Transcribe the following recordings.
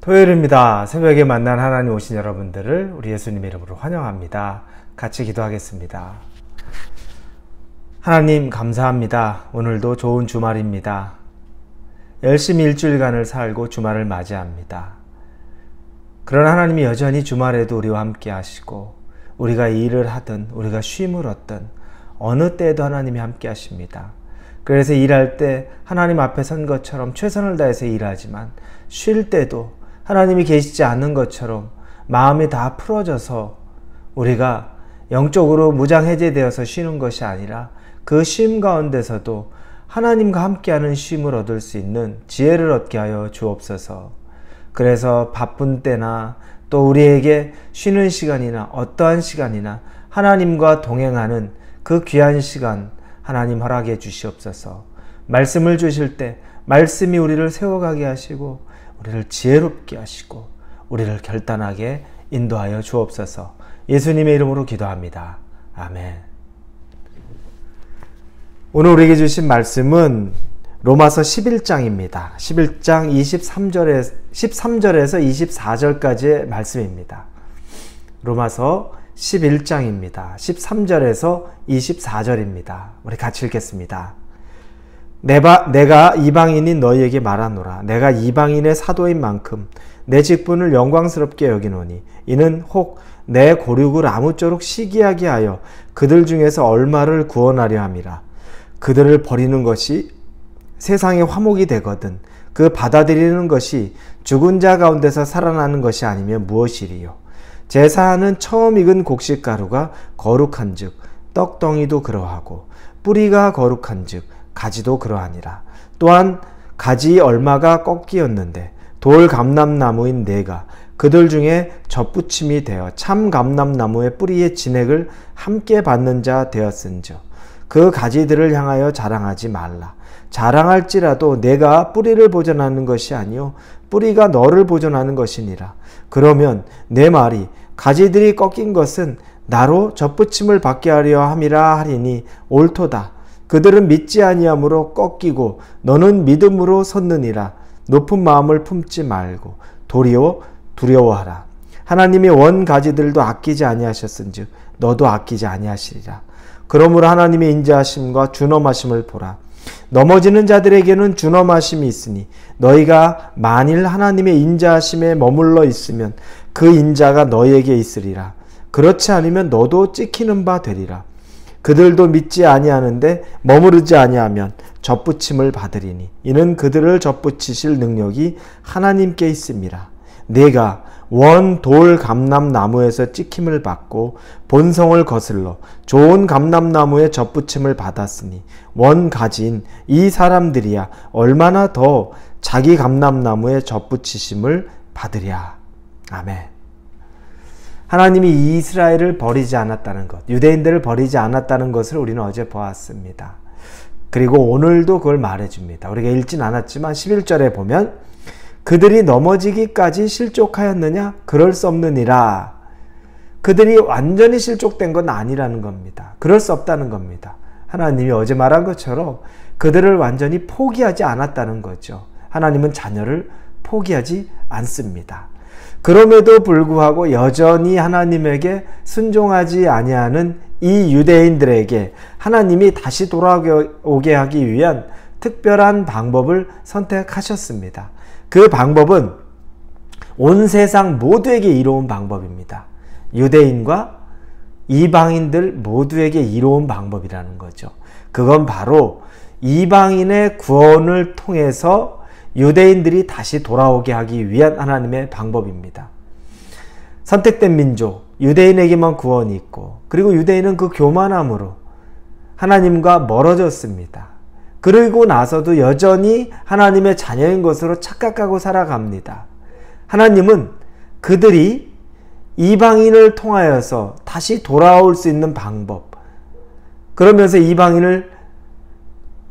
토요일입니다. 새벽에 만난 하나님 오신 여러분들을 우리 예수님의 이름으로 환영합니다. 같이 기도하겠습니다. 하나님 감사합니다. 오늘도 좋은 주말입니다. 열심히 일주일간을 살고 주말을 맞이합니다. 그러나 하나님이 여전히 주말에도 우리와 함께 하시고 우리가 일을 하든 우리가 쉼을 얻든 어느 때에도 하나님이 함께 하십니다. 그래서 일할 때 하나님 앞에 선 것처럼 최선을 다해서 일하지만 쉴 때도 하나님이 계시지 않는 것처럼 마음이 다 풀어져서 우리가 영적으로 무장해제되어서 쉬는 것이 아니라 그 쉼 가운데서도 하나님과 함께하는 쉼을 얻을 수 있는 지혜를 얻게 하여 주옵소서. 그래서 바쁜 때나 또 우리에게 쉬는 시간이나 어떠한 시간이나 하나님과 동행하는 그 귀한 시간 하나님 허락해 주시옵소서. 말씀을 주실 때 말씀이 우리를 세워가게 하시고 우리를 지혜롭게 하시고 우리를 결단하게 인도하여 주옵소서. 예수님의 이름으로 기도합니다. 아멘. 오늘 우리에게 주신 말씀은 로마서 11장입니다. 11장 13절에서 24절까지의 말씀입니다. 로마서 11장입니다. 13절에서 24절입니다. 우리 같이 읽겠습니다. 내가 이방인인 너희에게 말하노라. 내가 이방인의 사도인 만큼 내 직분을 영광스럽게 여기노니 이는 혹 내 고륙을 아무쪼록 시기하게 하여 그들 중에서 얼마를 구원하려 함이라. 그들을 버리는 것이 세상의 화목이 되거든 그 받아들이는 것이 죽은 자 가운데서 살아나는 것이 아니면 무엇이리요. 제사하는 처음 익은 곡식가루가 거룩한즉 떡덩이도 그러하고 뿌리가 거룩한즉 가지도 그러하니라. 또한 가지 얼마가 꺾이었는데 돌 감람나무인 내가 그들 중에 젖붙임이 되어 참 감람나무의 뿌리의 진액을 함께 받는 자 되었은즉 그 가지들을 향하여 자랑하지 말라. 자랑할지라도 내가 뿌리를 보존하는 것이 아니요 뿌리가 너를 보존하는 것이니라. 그러면 내 말이 가지들이 꺾인 것은 나로 젖붙임을 받게 하려 함이라 하리니 옳도다. 그들은 믿지 아니함으로 꺾이고 너는 믿음으로 섰느니라. 높은 마음을 품지 말고 도리어 두려워하라. 하나님이 원 가지들도 아끼지 아니하셨은즉 너도 아끼지 아니하시리라. 그러므로 하나님의 인자하심과 준엄하심을 보라. 넘어지는 자들에게는 준엄하심이 있으니 너희가 만일 하나님의 인자하심에 머물러 있으면 그 인자가 너희에게 있으리라. 그렇지 않으면 너도 찍히는 바 되리라. 그들도 믿지 아니하는데 머무르지 아니하면 젖붙임을 받으리니 이는 그들을 젖붙이실 능력이 하나님께 있음이라. 내가 원 돌 감람나무에서 찍힘을 받고 본성을 거슬러 좋은 감람나무의 젖붙임을 받았으니 원 가지인 이 사람들이야 얼마나 더 자기 감람나무의 젖붙이심을 받으랴. 아멘. 하나님이 이스라엘을 버리지 않았다는 것, 유대인들을 버리지 않았다는 것을 우리는 어제 보았습니다. 그리고 오늘도 그걸 말해줍니다. 우리가 읽진 않았지만 11절에 보면 그들이 넘어지기까지 실족하였느냐? 그럴 수 없느니라. 그들이 완전히 실족된 건 아니라는 겁니다. 그럴 수 없다는 겁니다. 하나님이 어제 말한 것처럼 그들을 완전히 포기하지 않았다는 거죠. 하나님은 자녀를 포기하지 않습니다. 그럼에도 불구하고 여전히 하나님에게 순종하지 아니하는 이 유대인들에게 하나님이 다시 돌아오게 하기 위한 특별한 방법을 선택하셨습니다. 그 방법은 온 세상 모두에게 이로운 방법입니다. 유대인과 이방인들 모두에게 이로운 방법이라는 거죠. 그건 바로 이방인의 구원을 통해서 유대인들이 다시 돌아오게 하기 위한 하나님의 방법입니다. 선택된 민족, 유대인에게만 구원이 있고 그리고 유대인은 그 교만함으로 하나님과 멀어졌습니다. 그러고 나서도 여전히 하나님의 자녀인 것으로 착각하고 살아갑니다. 하나님은 그들이 이방인을 통하여서 다시 돌아올 수 있는 방법, 그러면서 이방인을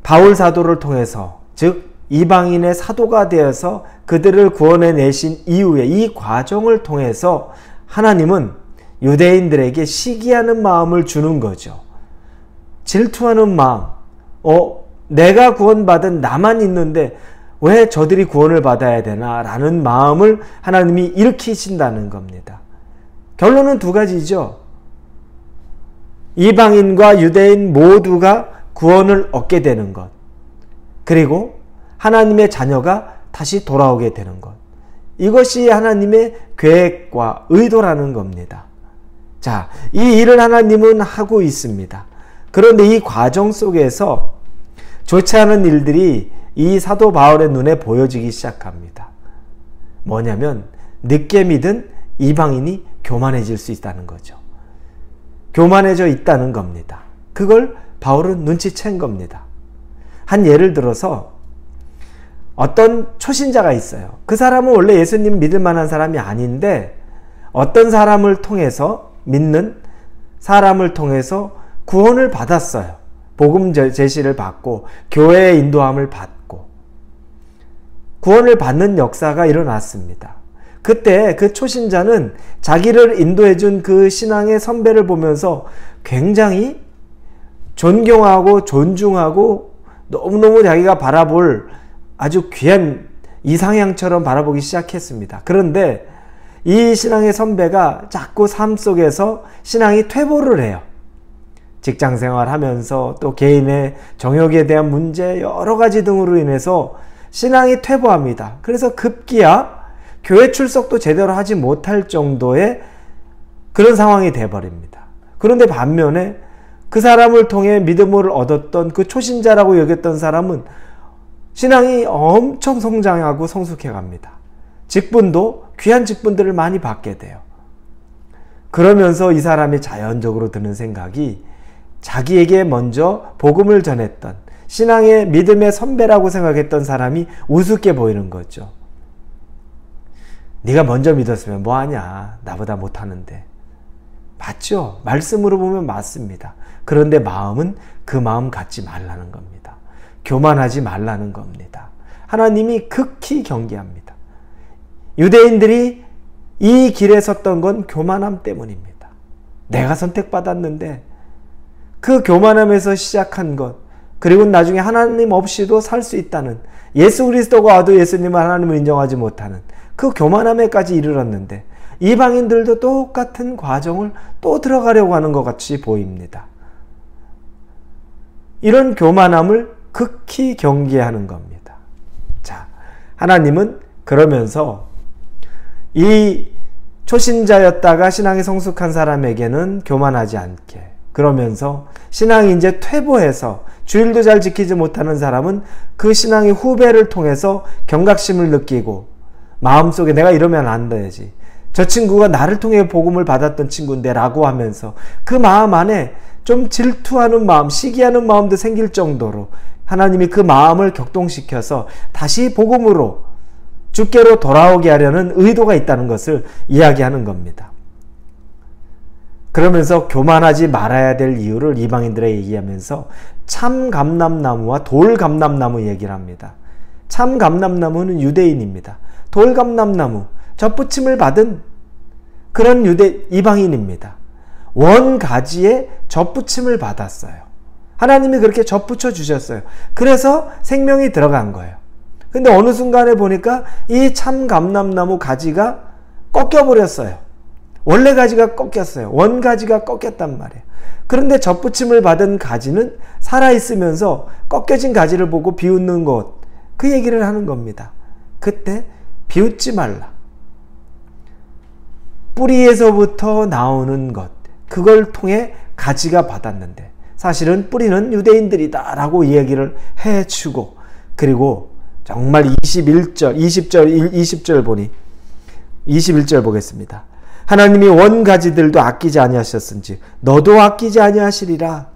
바울 사도를 통해서, 즉 이방인의 사도가 되어서 그들을 구원해 내신 이후에 이 과정을 통해서 하나님은 유대인들에게 시기하는 마음을 주는 거죠. 질투하는 마음, 내가 구원받은 나만 있는데 왜 저들이 구원을 받아야 되나 라는 마음을 하나님이 일으키신다는 겁니다. 결론은 두 가지죠. 이방인과 유대인 모두가 구원을 얻게 되는 것, 그리고 하나님의 자녀가 다시 돌아오게 되는 것. 이것이 하나님의 계획과 의도라는 겁니다. 자, 이 일을 하나님은 하고 있습니다. 그런데 이 과정 속에서 좋지 않은 일들이 이 사도 바울의 눈에 보여지기 시작합니다. 뭐냐면 늦게 믿은 이방인이 교만해질 수 있다는 거죠. 교만해져 있다는 겁니다. 그걸 바울은 눈치챈 겁니다. 한 예를 들어서 어떤 초신자가 있어요. 그 사람은 원래 예수님 믿을 만한 사람이 아닌데 어떤 사람을 통해서, 믿는 사람을 통해서 구원을 받았어요. 복음 제시를 받고 교회의 인도함을 받고 구원을 받는 역사가 일어났습니다. 그때 그 초신자는 자기를 인도해준 그 신앙의 선배를 보면서 굉장히 존경하고 존중하고 너무너무 자기가 바라볼 아주 귀한 이상향처럼 바라보기 시작했습니다. 그런데 이 신앙의 선배가 자꾸 삶 속에서 신앙이 퇴보를 해요. 직장생활 하면서 또 개인의 정욕에 대한 문제 여러 가지 등으로 인해서 신앙이 퇴보합니다. 그래서 급기야 교회 출석도 제대로 하지 못할 정도의 그런 상황이 돼버립니다. 그런데 반면에 그 사람을 통해 믿음을 얻었던 그 초신자라고 여겼던 사람은 신앙이 엄청 성장하고 성숙해 갑니다. 직분도 귀한 직분들을 많이 받게 돼요. 그러면서 이 사람이 자연적으로 드는 생각이 자기에게 먼저 복음을 전했던 신앙의 믿음의 선배라고 생각했던 사람이 우습게 보이는 거죠. 네가 먼저 믿었으면 뭐하냐, 나보다 못하는데. 맞죠? 말씀으로 보면 맞습니다. 그런데 마음은 그 마음 갖지 말라는 겁니다. 교만하지 말라는 겁니다. 하나님이 극히 경계합니다. 유대인들이 이 길에 섰던 건 교만함 때문입니다. 내가 선택받았는데 그 교만함에서 시작한 것, 그리고 나중에 하나님 없이도 살 수 있다는, 예수 그리스도가 와도 예수님을 하나님을 인정하지 못하는 그 교만함에까지 이르렀는데 이방인들도 똑같은 과정을 또 들어가려고 하는 것 같이 보입니다. 이런 교만함을 극히 경계하는 겁니다. 자, 하나님은 그러면서 이 초신자였다가 신앙이 성숙한 사람에게는 교만하지 않게, 그러면서 신앙이 이제 퇴보해서 주일도 잘 지키지 못하는 사람은 그 신앙의 후배를 통해서 경각심을 느끼고 마음속에 내가 이러면 안 되지, 저 친구가 나를 통해 복음을 받았던 친구인데 라고 하면서 그 마음 안에 좀 질투하는 마음, 시기하는 마음도 생길 정도로 하나님이 그 마음을 격동시켜서 다시 복음으로, 주께로 돌아오게 하려는 의도가 있다는 것을 이야기하는 겁니다. 그러면서 교만하지 말아야 될 이유를 이방인들에게 얘기하면서 참 감람나무와 돌 감람나무 얘기를 합니다. 참 감람나무는 유대인입니다. 돌 감람나무, 접붙임을 받은 그런 이방인입니다. 원 가지에 접붙임을 받았어요. 하나님이 그렇게 접붙여 주셨어요. 그래서 생명이 들어간 거예요. 근데 어느 순간에 보니까 이 참 감람나무 가지가 꺾여버렸어요. 원래 가지가 꺾였어요. 원 가지가 꺾였단 말이에요. 그런데 접붙임을 받은 가지는 살아있으면서 꺾여진 가지를 보고 비웃는 것, 그 얘기를 하는 겁니다. 그때 비웃지 말라. 뿌리에서부터 나오는 것, 그걸 통해 가지가 받았는데 사실은 뿌리는 유대인들이다 라고 이야기를 해주고, 그리고 정말 20절 보니 21절 보겠습니다. 하나님이 원가지들도 아끼지 아니하셨은지 너도 아끼지 아니하시리라.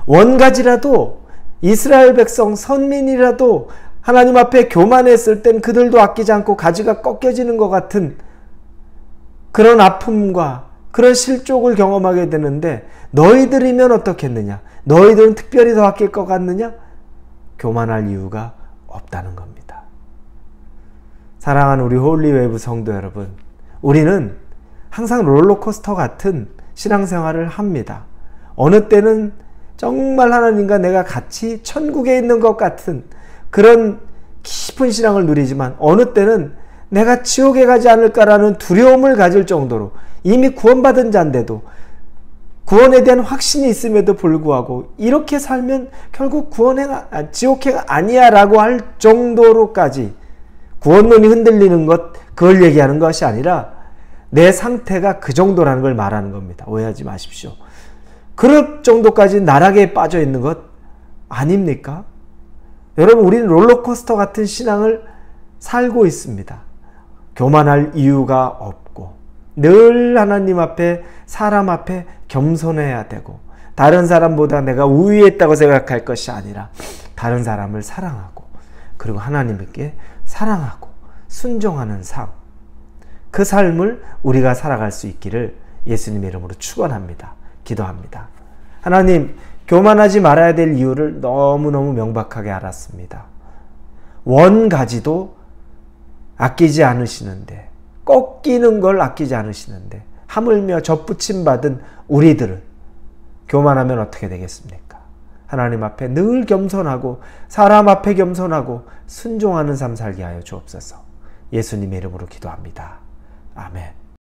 원가지라도, 이스라엘 백성 선민이라도 하나님 앞에 교만했을 땐 그들도 아끼지 않고 가지가 꺾여지는 것 같은 그런 아픔과 그런 실족을 경험하게 되는데 너희들이면 어떻겠느냐? 너희들은 특별히 더 아낄 것 같느냐? 교만할 이유가 없다는 겁니다. 사랑하는 우리 홀리웨이브 성도 여러분, 우리는 항상 롤러코스터 같은 신앙생활을 합니다. 어느 때는 정말 하나님과 내가 같이 천국에 있는 것 같은 그런 깊은 신앙을 누리지만 어느 때는 내가 지옥에 가지 않을까라는 두려움을 가질 정도로 이미 구원받은 자인데도 구원에 대한 확신이 있음에도 불구하고 이렇게 살면 결국 지옥행 아니야 라고 할 정도로까지 구원론이 흔들리는 것, 그걸 얘기하는 것이 아니라 내 상태가 그 정도라는 걸 말하는 겁니다. 오해하지 마십시오. 그럴 정도까지 나락에 빠져 있는 것 아닙니까? 여러분, 우리는 롤러코스터 같은 신앙을 살고 있습니다. 교만할 이유가 없고 늘 하나님 앞에, 사람 앞에 겸손해야 되고 다른 사람보다 내가 우위에 있다고 생각할 것이 아니라 다른 사람을 사랑하고 그리고 하나님께 사랑하고 순종하는 삶, 그 삶을 우리가 살아갈 수 있기를 예수님의 이름으로 축원합니다. 기도합니다. 하나님, 교만하지 말아야 될 이유를 너무너무 명백하게 알았습니다. 원가지도 아끼지 않으시는데, 꺾이는 걸 아끼지 않으시는데 하물며 접붙임 받은 우리들은 교만하면 어떻게 되겠습니까? 하나님 앞에 늘 겸손하고 사람 앞에 겸손하고 순종하는 삶 살게 하여 주옵소서. 예수님의 이름으로 기도합니다. 아멘.